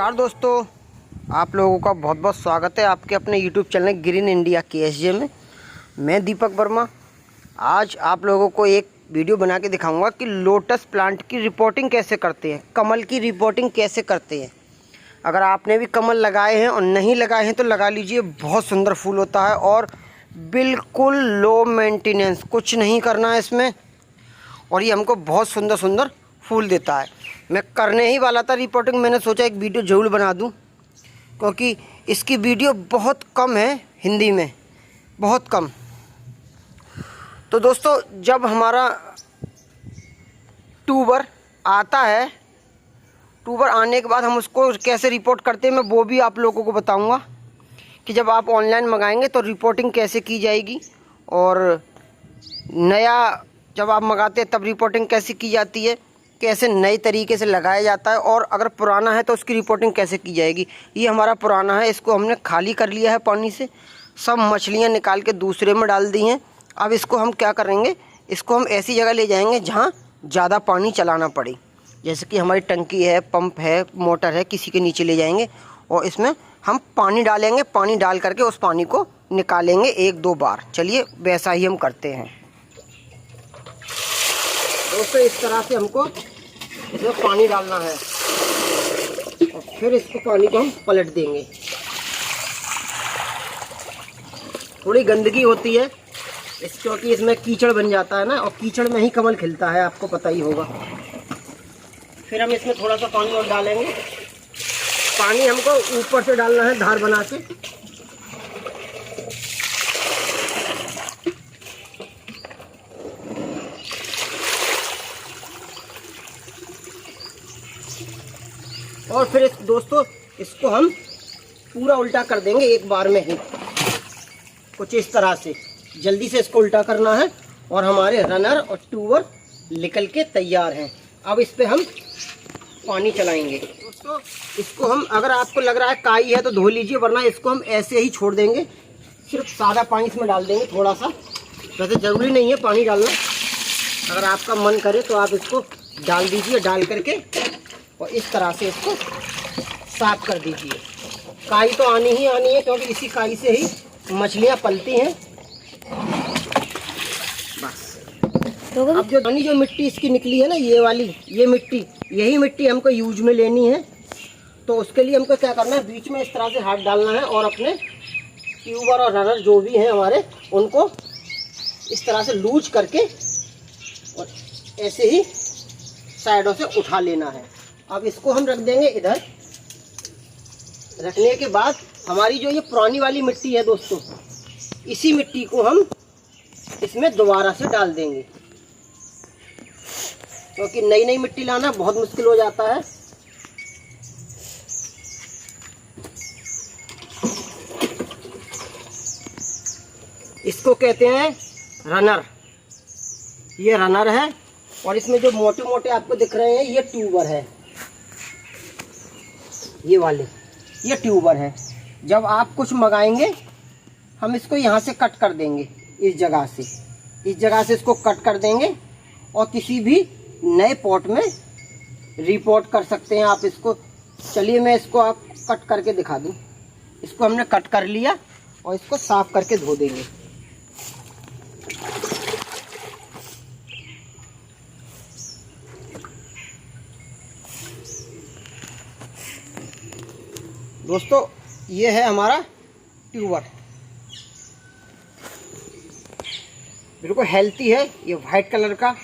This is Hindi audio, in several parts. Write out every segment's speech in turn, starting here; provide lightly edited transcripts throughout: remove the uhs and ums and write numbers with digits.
नमस्कार दोस्तों, आप लोगों का बहुत बहुत स्वागत है आपके अपने YouTube channel green India KSJ में। मैं दीपक वर्मा आज आप लोगों को एक वीडियो बना के दिखाऊंगा कि लोटस प्लांट की रिपोर्टिंग कैसे करते हैं, कमल की रिपोर्टिंग कैसे करते हैं। अगर आपने भी कमल लगाए हैं और नहीं लगाए हैं तो लगा लीजिए, बहुत सुंदर फूल होता है और बिल्कुल लो मेंटेनेंस, कुछ नहीं करना है इसमें और ये हमको बहुत सुंदर सुंदर फूल देता है। मैं करने ही वाला था रिपोर्टिंग, मैंने सोचा एक वीडियो ज़रूर बना दूं क्योंकि इसकी वीडियो बहुत कम है, हिंदी में बहुत कम। तो दोस्तों, जब हमारा ट्यूबर आता है, ट्यूबर आने के बाद हम उसको कैसे रिपोर्ट करते हैं मैं वो भी आप लोगों को बताऊंगा कि जब आप ऑनलाइन मंगाएंगे तो रिपोर्टिंग कैसे की जाएगी और नया जब आप मंगाते हैं तब रिपोर्टिंग कैसे की जाती है, कैसे नए तरीके से लगाया जाता है और अगर पुराना है तो उसकी रिपोर्टिंग कैसे की जाएगी। ये हमारा पुराना है, इसको हमने खाली कर लिया है पानी से, सब मछलियाँ निकाल के दूसरे में डाल दी हैं। अब इसको हम क्या करेंगे, इसको हम ऐसी जगह ले जाएंगे जहाँ ज़्यादा पानी चलाना पड़े, जैसे कि हमारी टंकी है, पंप है, मोटर है, किसी के नीचे ले जाएंगे और इसमें हम पानी डालेंगे। पानी डाल करके उस पानी को निकालेंगे 1-2 बार। चलिए वैसा ही हम करते हैं दोस्तों। इस तरह से हमको इसमें पानी डालना है और फिर इसको पानी को हम पलट देंगे। थोड़ी गंदगी होती है क्योंकि इसमें कीचड़ बन जाता है ना, और कीचड़ में ही कमल खिलता है, आपको पता ही होगा। फिर हम इसमें थोड़ा सा पानी और डालेंगे। पानी हमको ऊपर से डालना है धार बना के। और फिर दोस्तों इसको हम पूरा उल्टा कर देंगे एक बार में ही, कुछ इस तरह से। जल्दी से इसको उल्टा करना है और हमारे रनर और ट्यूबर निकल के तैयार हैं। अब इस पे हम पानी चलाएंगे दोस्तों। इसको हम, अगर आपको लग रहा है काई है तो धो लीजिए, वरना इसको हम ऐसे ही छोड़ देंगे। सिर्फ सादा पानी इसमें डाल देंगे थोड़ा सा, वैसे ज़रूरी नहीं है पानी डालना, अगर आपका मन करे तो आप इसको डाल दीजिए। डाल करके और इस तरह से इसको साफ कर दीजिए। काई तो आनी ही आनी है क्योंकि इसी काई से ही मछलियाँ पलती हैं। बस अब जो मिट्टी इसकी निकली है ना, ये वाली, ये मिट्टी, यही मिट्टी हमको यूज में लेनी है। तो उसके लिए हमको क्या करना है, बीच में इस तरह से हाथ डालना है और अपने ट्यूबर और रनर जो भी हैं हमारे, उनको इस तरह से लूज करके और ऐसे ही साइडों से उठा लेना है। अब इसको हम रख देंगे इधर। रखने के बाद हमारी जो ये पुरानी वाली मिट्टी है दोस्तों, इसी मिट्टी को हम इसमें दोबारा से डाल देंगे क्योंकि नई नई मिट्टी लाना बहुत मुश्किल हो जाता है। इसको कहते हैं रनर, ये रनर है और इसमें जो मोटे मोटे आपको दिख रहे हैं ये ट्यूबर है, ये वाले ये ट्यूबर है। जब आप कुछ मंगाएंगे हम इसको यहाँ से कट कर देंगे, इस जगह से इसको कट कर देंगे और किसी भी नए पॉट में रिपोर्ट कर सकते हैं आप इसको। चलिए मैं इसको आप कट करके दिखा दूँ। इसको हमने कट कर लिया और इसको साफ करके धो देंगे। दोस्तों ये है हमारा ट्यूबर, बिल्कुल हेल्थी है, ये वाइट कलर का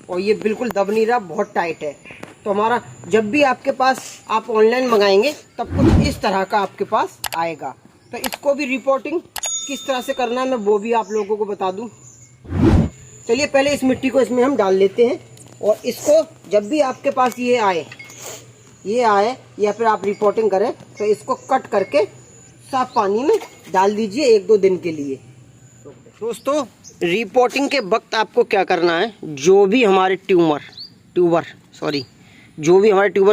और ये बिल्कुल दब नहीं रहा, बहुत टाइट है। तो हमारा जब भी आपके पास आप ऑनलाइन मंगाएंगे तब कुछ इस तरह का आपके पास आएगा। तो इसको भी रिपोर्टिंग किस तरह से करना है मैं वो भी आप लोगों को बता दूं। चलिए पहले इस मिट्टी को इसमें हम डाल लेते हैं और इसको जब भी आपके पास ये आए या फिर आप रिपोर्टिंग करें तो इसको कट करके साफ पानी में डाल दीजिए 1-2 दिन के लिए। दोस्तों रिपोर्टिंग के वक्त आपको क्या करना है, जो भी हमारे ट्यूबर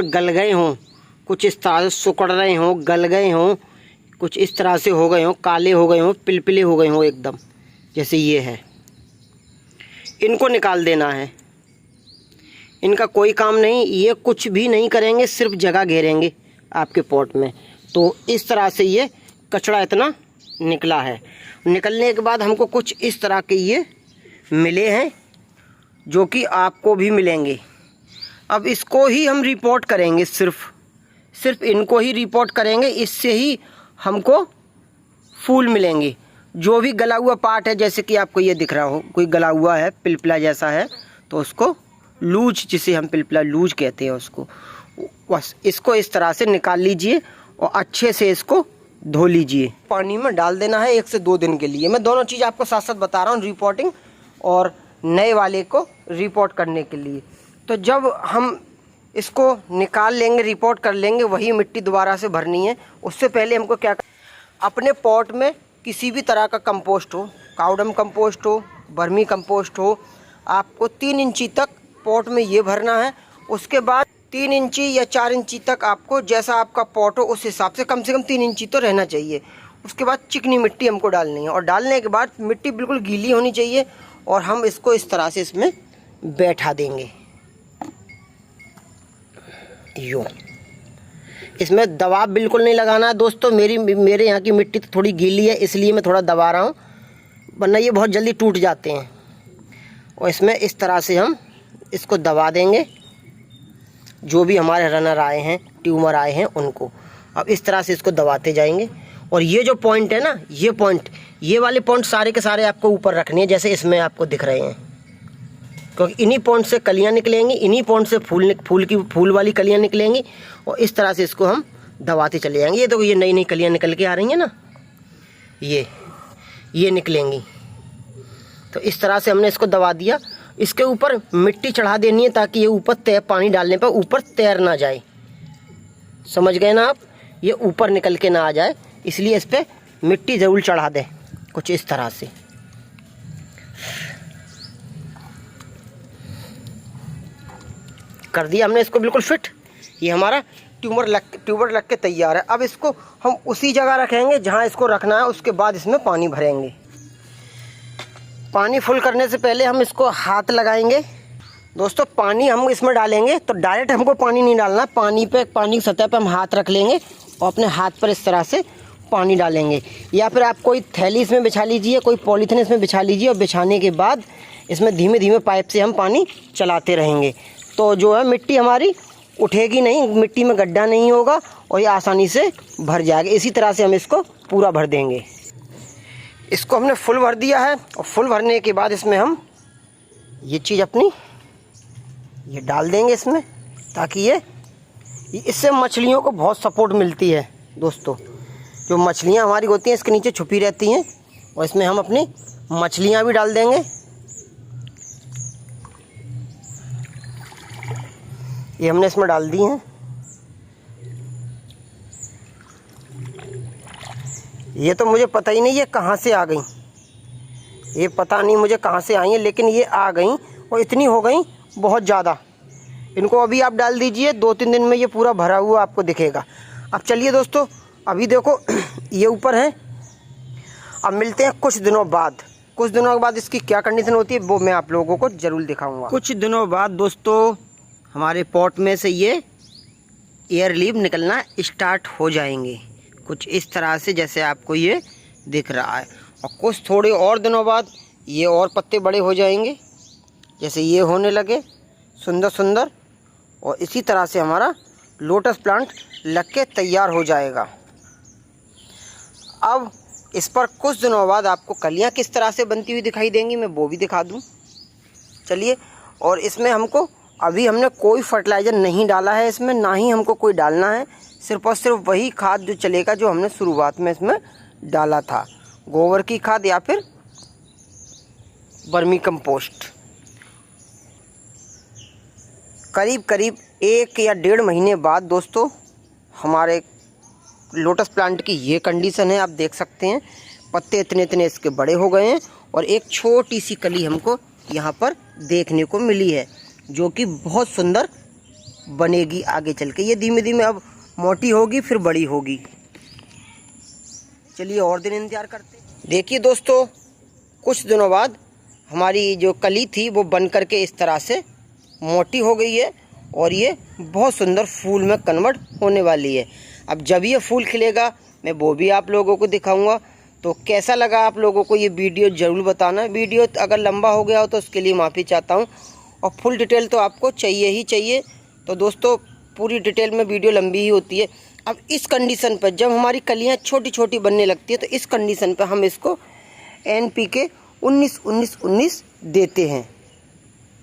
गल गए हों, कुछ इस तरह से सिकुड़ रहे हों, गल गए हों, कुछ इस तरह से हो गए हों, काले हो गए हों, पिलपिले हो गए हों एकदम, जैसे ये है, इनको निकाल देना है। इनका कोई काम नहीं, ये कुछ भी नहीं करेंगे, सिर्फ जगह घेरेंगे, आपके पॉट में। तो इस तरह से ये कचरा इतना निकला है। निकलने के बाद हमको कुछ इस तरह के ये मिले हैं, जो कि आपको भी मिलेंगे। अब इसको ही हम रिपोर्ट करेंगे, सिर्फ इनको ही रिपोर्ट करेंगे, इससे ही हमको फूल मिलेंगे। जो भी गला हुआ पार्ट है, जैसे कि आपको ये दिख रहा हो कोई गला हुआ है, पिलपिला जैसा है, तो उसको लूज, जिसे हम पिलपिला लूज कहते हैं उसको, बस इसको इस तरह से निकाल लीजिए और अच्छे से इसको धो लीजिए। पानी में डाल देना है 1 से 2 दिन के लिए। मैं दोनों चीज़ आपको साथ साथ बता रहा हूँ, रिपोर्टिंग और नए वाले को रिपोर्ट करने के लिए। तो जब हम इसको निकाल लेंगे, रिपोर्ट कर लेंगे, वही मिट्टी दोबारा से भरनी है। उससे पहले हमको क्या, अपने पॉट में किसी भी तरह का कंपोस्ट हो, काउडम कंपोस्ट हो, बर्मी कंपोस्ट हो, आपको 3 इंची तक पॉट में ये भरना है। उसके बाद 3 इंची या 4 इंची तक आपको, जैसा आपका पॉट हो उस हिसाब से कम 3 इंची तो रहना चाहिए। उसके बाद चिकनी मिट्टी हमको डालनी है, और डालने के बाद मिट्टी बिल्कुल गीली होनी चाहिए, और हम इसको इस तरह से इसमें बैठा देंगे। यूँ इसमें दबाव बिल्कुल नहीं लगाना है दोस्तों। मेरे यहाँ की मिट्टी तो थोड़ी गीली है, इसलिए मैं थोड़ा दबा रहा हूँ, वरना ये बहुत जल्दी टूट जाते हैं। और इसमें इस तरह से हम इसको दबा देंगे, जो भी हमारे रनर आए हैं, ट्यूमर आए हैं, उनको अब इस तरह से इसको दबाते जाएंगे। और ये जो पॉइंट है ना, ये वाले पॉइंट सारे के सारे आपको ऊपर रखने हैं, जैसे इसमें आपको दिख रहे हैं, क्योंकि इन्हीं पॉइंट से कलियां निकलेंगी, इन्हीं पॉइंट से फूल वाली कलियां निकलेंगी। और इस तरह से इसको हम दबाते चले जाएंगे। ये तो ये नई कलियां निकल के आ रही हैं ना, ये निकलेंगी। तो इस तरह से हमने इसको दबा दिया। इसके ऊपर मिट्टी चढ़ा देनी है, ताकि ये ऊपर पानी डालने पर ऊपर तैर ना जाए। समझ गए ना आप, ये ऊपर निकल के ना आ जाए, इसलिए इस पर मिट्टी ज़रूर चढ़ा दें, कुछ इस तरह से। कर दिया हमने इसको बिल्कुल फिट। ये हमारा ट्यूबर लग के तैयार है। अब इसको हम उसी जगह रखेंगे जहाँ इसको रखना है। उसके बाद इसमें पानी भरेंगे। पानी फुल करने से पहले हम इसको हाथ लगाएंगे। दोस्तों पानी हम इसमें डालेंगे तो डायरेक्ट हमको पानी नहीं डालना, पानी की सतह पे हम हाथ रख लेंगे और अपने हाथ पर इस तरह से पानी डालेंगे। या फिर आप कोई थैली इसमें बिछा लीजिए, कोई पॉलीथीन इसमें बिछा लीजिए, और बिछाने के बाद इसमें धीमे धीमे पाइप से हम पानी चलाते रहेंगे। तो जो है मिट्टी हमारी उठेगी नहीं, मिट्टी में गड्ढा नहीं होगा, और ये आसानी से भर जाएगा। इसी तरह से हम इसको पूरा भर देंगे। इसको हमने फुल भर दिया है, और फुल भरने के बाद इसमें हम ये चीज़ अपनी ये डाल देंगे इसमें, ताकि ये इससे मछलियों को बहुत सपोर्ट मिलती है। दोस्तों जो मछलियाँ हमारी होती हैं इसके नीचे छुपी रहती हैं, और इसमें हम अपनी मछलियाँ भी डाल देंगे। ये हमने इसमें डाल दी हैं। ये तो मुझे पता ही नहीं ये कहाँ से आ गई, ये पता नहीं मुझे कहाँ से आई हैं, लेकिन ये आ गई और इतनी हो गई बहुत ज़्यादा। इनको अभी आप डाल दीजिए, 2-3 दिन में ये पूरा भरा हुआ आपको दिखेगा। अब चलिए दोस्तों, अभी देखो ये ऊपर है। अब मिलते हैं कुछ दिनों बाद इसकी क्या कंडीशन होती है वो मैं आप लोगों को ज़रूर दिखाऊंगा। कुछ दिनों बाद दोस्तों हमारे पॉट में से ये एयर लीव निकलना स्टार्ट हो जाएंगे, कुछ इस तरह से जैसे आपको ये दिख रहा है। और कुछ थोड़े और दिनों बाद ये और पत्ते बड़े हो जाएंगे, जैसे ये होने लगे सुंदर, और इसी तरह से हमारा लोटस प्लांट लग के तैयार हो जाएगा। अब इस पर कुछ दिनों बाद आपको कलियां किस तरह से बनती हुई दिखाई देंगी, मैं वो भी दिखा दूं। चलिए, और इसमें हमको अभी हमने कोई फर्टिलाइज़र नहीं डाला है इसमें, ना ही हमको कोई डालना है। सिर्फ और सिर्फ वही खाद जो चलेगा जो हमने शुरुआत में इसमें डाला था, गोबर की खाद या फिर वर्मी कंपोस्ट। करीब 1 या 1.5 महीने बाद दोस्तों हमारे लोटस प्लांट की ये कंडीशन है। आप देख सकते हैं पत्ते इतने इसके बड़े हो गए हैं, और एक छोटी सी कली हमको यहाँ पर देखने को मिली है, जो कि बहुत सुंदर बनेगी आगे चल के। ये धीमे धीमे अब मोटी होगी, फिर बड़ी होगी। चलिए और दिन इंतजार करते हैं। देखिए दोस्तों, कुछ दिनों बाद हमारी जो कली थी वो बन करके इस तरह से मोटी हो गई है, और ये बहुत सुंदर फूल में कन्वर्ट होने वाली है। अब जब ये फूल खिलेगा मैं वो भी आप लोगों को दिखाऊंगा। तो कैसा लगा आप लोगों को ये वीडियो ज़रूर बताना। वीडियो अगर लंबा हो गया हो तो उसके लिए माफ़ी चाहता हूँ, और फुल डिटेल तो आपको चाहिए ही चाहिए। तो दोस्तों पूरी डिटेल में वीडियो लंबी ही होती है। अब इस कंडीशन पर जब हमारी कलियाँ छोटी छोटी बनने लगती है तो इस कंडीशन पर हम इसको NPK 19-19-19 देते हैं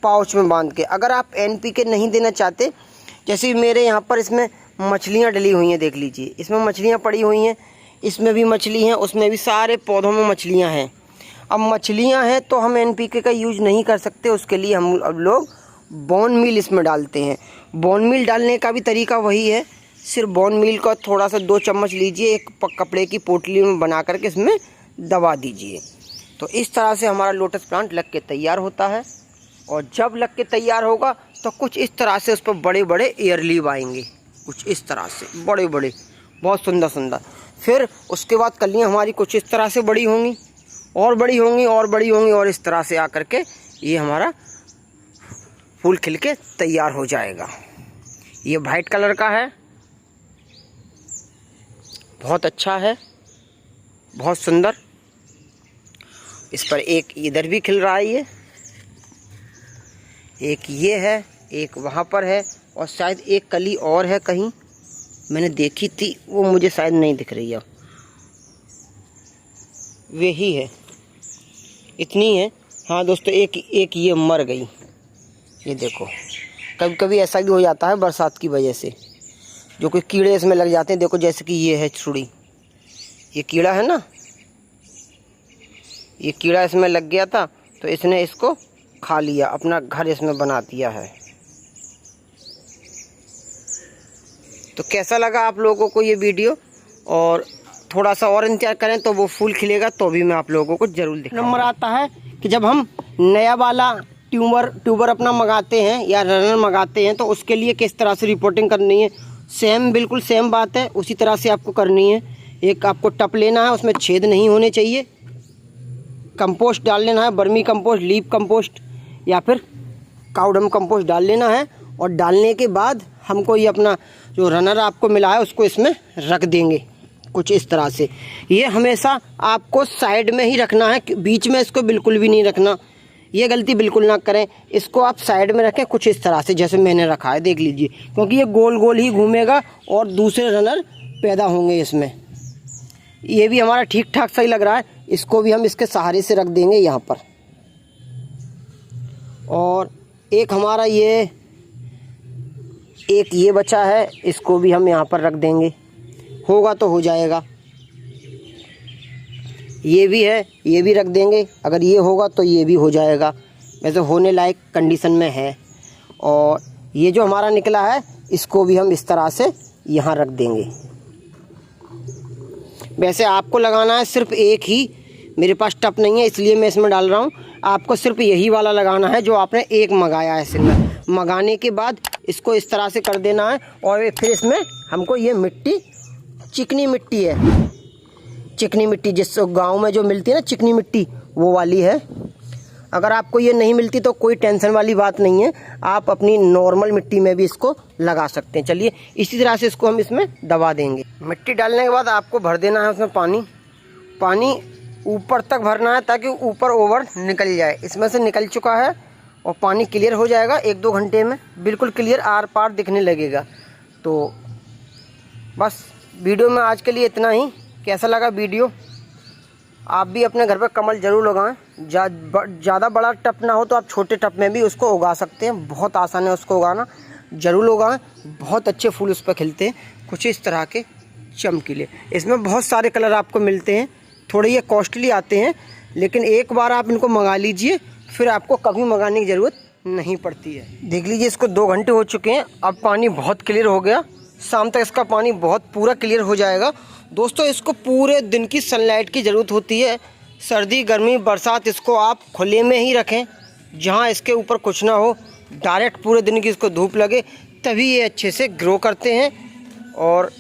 पाउच में बांध के। अगर आप NPK नहीं देना चाहते, जैसे मेरे यहाँ पर इसमें मछलियाँ डली हुई हैं, देख लीजिए इसमें मछलियाँ पड़ी हुई हैं, इसमें भी मछली हैं, उसमें भी, सारे पौधों में मछलियाँ हैं। अब मछलियाँ हैं तो हम NPK का यूज नहीं कर सकते, उसके लिए हम अब लोग बोन मील इसमें डालते हैं। बोन मील डालने का भी तरीका वही है, सिर्फ बोन मील का थोड़ा सा 2 चम्मच लीजिए, एक कपड़े की पोटली में बना करके इसमें दबा दीजिए। तो इस तरह से हमारा लोटस प्लांट लग के तैयार होता है। और जब लग के तैयार होगा तो कुछ इस तरह से उस पर बड़े बड़े एयर लीव आएंगे, कुछ इस तरह से बड़े बड़े, बहुत सुंदर सुंदर। फिर उसके बाद कलियाँ हमारी कुछ इस तरह से बड़ी होंगी, और बड़ी होंगी, और बड़ी होंगी, और इस तरह से आकर के ये हमारा फूल खिल के तैयार हो जाएगा। ये वाइट कलर का है, बहुत अच्छा है, बहुत सुंदर। इस पर एक इधर भी खिल रहा है, एक ये है, एक वहाँ पर है, और शायद एक कली और है कहीं, मैंने देखी थी वो मुझे शायद नहीं दिख रही है, वही है, इतनी है। हाँ दोस्तों, एक ये मर गई, ये देखो। कभी कभी ऐसा भी हो जाता है बरसात की वजह से, जो कोई कीड़े इसमें लग जाते हैं। देखो जैसे कि ये है छुड़ी, ये कीड़ा है ना, ये कीड़ा इसमें लग गया था तो इसने इसको खा लिया, अपना घर इसमें बना दिया है। तो कैसा लगा आप लोगों को ये वीडियो, और थोड़ा सा और इंतजार करें तो वो फूल खिलेगा तो भी मैं आप लोगों को ज़रूर दिखाऊंगा। नंबर आता है कि जब हम नया वाला ट्यूबर अपना मंगाते हैं या रनर मंगाते हैं तो उसके लिए किस तरह से रिपोर्टिंग करनी है, बिल्कुल सेम बात है, उसी तरह से आपको करनी है। एक आपको टप लेना है, उसमें छेद नहीं होने चाहिए, कंपोस्ट डाल लेना है, बर्मी कंपोस्ट, लीफ कंपोस्ट या फिर काउडम कंपोस्ट डाल लेना है। और डालने के बाद हमको ये अपना जो रनर आपको मिला है उसको इसमें रख देंगे कुछ इस तरह से। ये हमेशा आपको साइड में ही रखना है, बीच में इसको बिल्कुल भी नहीं रखना, ये गलती बिल्कुल ना करें। इसको आप साइड में रखें कुछ इस तरह से जैसे मैंने रखा है, देख लीजिए, क्योंकि ये गोल गोल ही घूमेगा और दूसरे रनर पैदा होंगे इसमें। ये भी हमारा ठीक ठाक सही लग रहा है, इसको भी हम इसके सहारे से रख देंगे यहाँ पर। और एक हमारा एक ये बचा है, इसको भी हम यहाँ पर रख देंगे, होगा तो हो जाएगा। ये भी है, ये भी रख देंगे, अगर ये होगा तो ये भी हो जाएगा, वैसे होने लायक कंडीशन में है। और ये जो हमारा निकला है इसको भी हम इस तरह से यहाँ रख देंगे। वैसे आपको लगाना है सिर्फ एक ही, मेरे पास टप नहीं है इसलिए मैं इसमें डाल रहा हूँ। आपको सिर्फ यही वाला लगाना है जो आपने एक मंगाया है सिलेंडर। मंगाने के बाद इसको इस तरह से कर देना है, और फिर इसमें हमको ये मिट्टी, चिकनी मिट्टी है, चिकनी मिट्टी जिस गांव में जो मिलती है ना चिकनी मिट्टी, वो वाली है। अगर आपको ये नहीं मिलती तो कोई टेंशन वाली बात नहीं है, आप अपनी नॉर्मल मिट्टी में भी इसको लगा सकते हैं। चलिए इसी तरह से इसको हम इसमें दबा देंगे। मिट्टी डालने के बाद आपको भर देना है उसमें पानी ऊपर तक भरना है ताकि ऊपर ओवर निकल जाए। इसमें से निकल चुका है और पानी क्लियर हो जाएगा 1-2 घंटे में, बिल्कुल क्लियर आर पार दिखने लगेगा। तो बस वीडियो में आज के लिए इतना ही। कैसा लगा वीडियो? आप भी अपने घर पर कमल ज़रूर लगाएं। ज़्यादा बड़ा टप ना हो तो आप छोटे टप में भी उसको उगा सकते हैं, बहुत आसान है उसको उगाना, ज़रूर उगाएं। बहुत अच्छे फूल उस पर खिलते हैं, कुछ इस तरह के चमकीले। इसमें बहुत सारे कलर आपको मिलते हैं, थोड़े ये कॉस्टली आते हैं, लेकिन एक बार आप इनको मंगा लीजिए फिर आपको कभी मंगाने की ज़रूरत नहीं पड़ती है। देख लीजिए इसको 2 घंटे हो चुके हैं, अब पानी बहुत क्लियर हो गया, शाम तक इसका पानी बहुत पूरा क्लियर हो जाएगा। दोस्तों इसको पूरे दिन की सनलाइट की ज़रूरत होती है, सर्दी गर्मी बरसात इसको आप खुले में ही रखें, जहाँ इसके ऊपर कुछ ना हो, डायरेक्ट पूरे दिन की इसको धूप लगे, तभी ये अच्छे से ग्रो करते हैं। और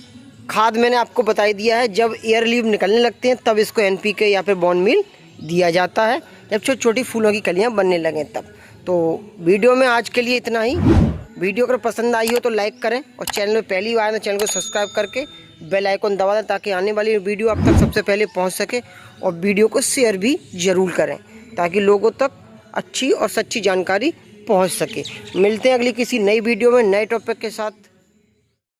खाद मैंने आपको बता ही दिया है, जब एयर लीव निकलने लगते हैं तब इसको NPK या फिर बोन मील दिया जाता है, जब छोटी छोटी फूलों की कलियाँ बनने लगें तब। तो वीडियो में आज के लिए इतना ही। वीडियो अगर पसंद आई हो तो लाइक करें और चैनल में पहली बार तो चैनल को सब्सक्राइब करके बेल आइकन दबा दें ताकि आने वाली वीडियो आप तक सबसे पहले पहुंच सके। और वीडियो को शेयर भी ज़रूर करें ताकि लोगों तक अच्छी और सच्ची जानकारी पहुंच सके। मिलते हैं अगली किसी नई वीडियो में नए टॉपिक के साथ।